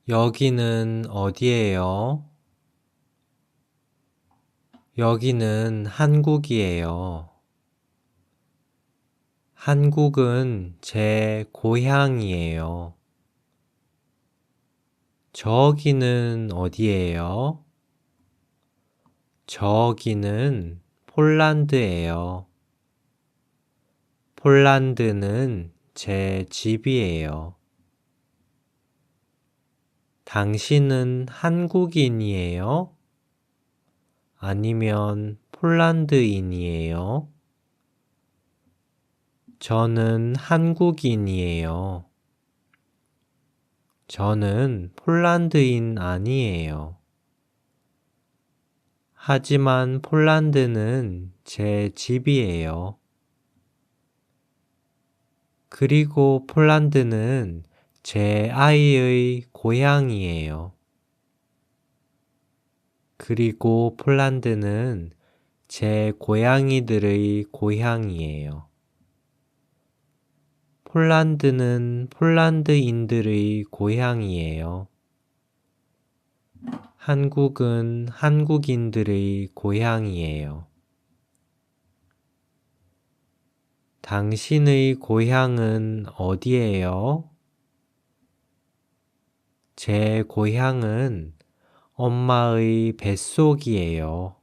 여기는 어디예요? 여기는 한국이에요. 한국은 제 고향이에요. 저기는 어디예요? 저기는 폴란드예요. 폴란드는 제 집이에요. 당신은 한국인이에요? 아니면 폴란드인이에요? 저는 한국인이에요. 저는 폴란드인 아니에요. 하지만 폴란드는 제 집이에요. 그리고 폴란드는 제 아이의 고향이에요. 그리고 폴란드는 제 고양이들의 고향이에요. 폴란드는 폴란드인들의 고향이에요. 한국은 한국인들의 고향이에요. 당신의 고향은 어디예요? 제 고향은 엄마의 뱃속이에요.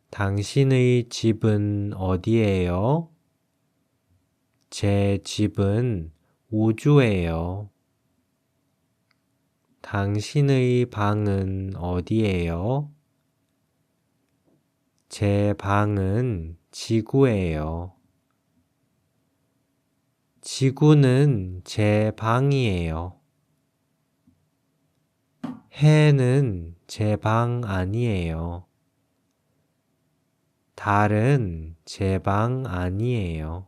당신의 집은 어디예요? 제 집은 우주예요. 당신의 방은 어디예요? 제 방은 지구예요. 지구는 제 방이에요. 해는 제 방 아니에요. 달은 제 방 아니에요.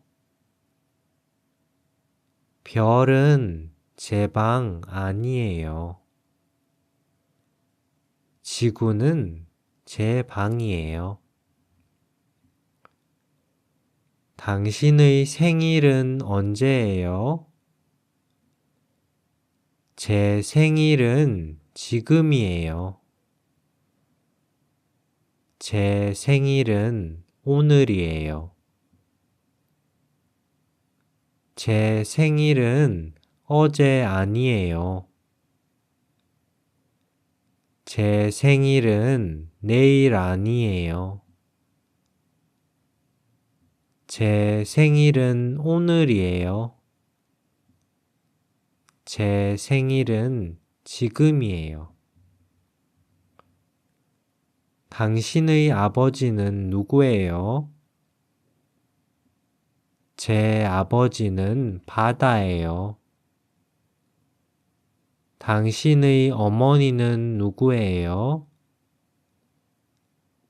별은 제 방 아니에요. 지구는 제 방이에요. 당신의 생일은 언제예요? 제 생일은 지금이에요. 제 생일은 오늘이에요. 제 생일은 어제 아니에요. 제 생일은 내일 아니에요. 제 생일은 오늘이에요. 제 생일은 지금이에요. 당신의 아버지는 누구예요? 제 아버지는 바다예요. 당신의 어머니는 누구예요?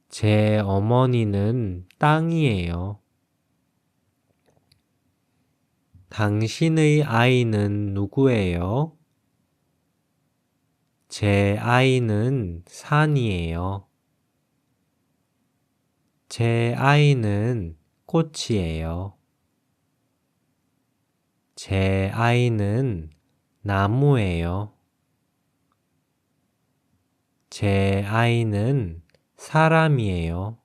제 어머니는 땅이에요. 당신의 아이는 누구예요? 제 아이는 산이에요. 제 아이는 꽃이에요. 제 아이는 나무예요. 제 아이는 사람이에요.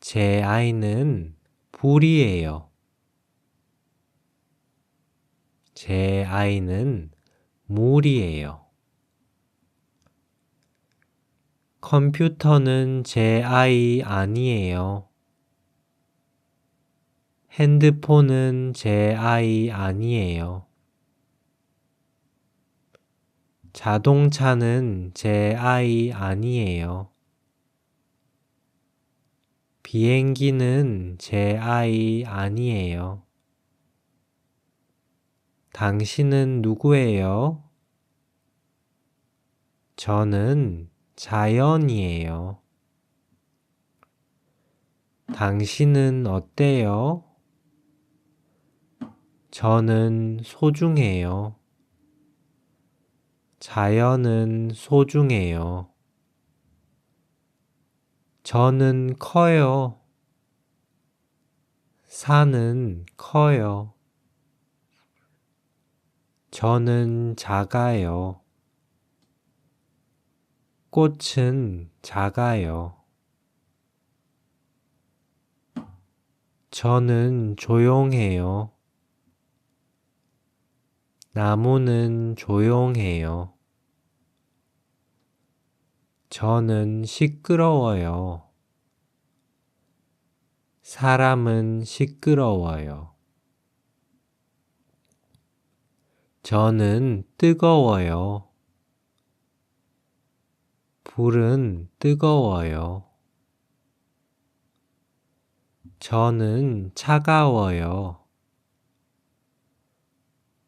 제 아이는 불이에요. 제 아이는 물이에요. 컴퓨터는 제 아이 아니에요. 핸드폰은 제 아이 아니에요. 자동차는 제 아이 아니에요. 비행기는 제 아이 아니에요. 당신은 누구예요? 저는 자연이에요. 당신은 어때요? 저는 소중해요. 자연은 소중해요. 저는 커요. 산은 커요. 저는 작아요. 꽃은 작아요. 저는 조용해요. 나무는 조용해요. 저는 시끄러워요. 사람은 시끄러워요. 저는 뜨거워요. 불은 뜨거워요. 저는 차가워요.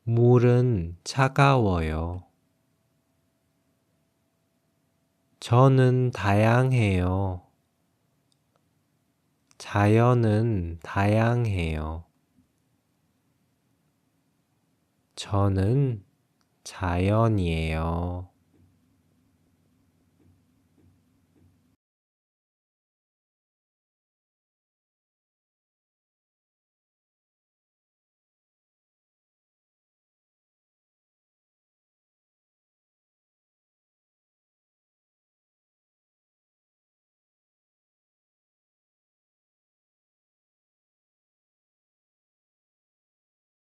물은 차가워요. 저는 다양해요. 자연은 다양해요. 저는 자연이에요.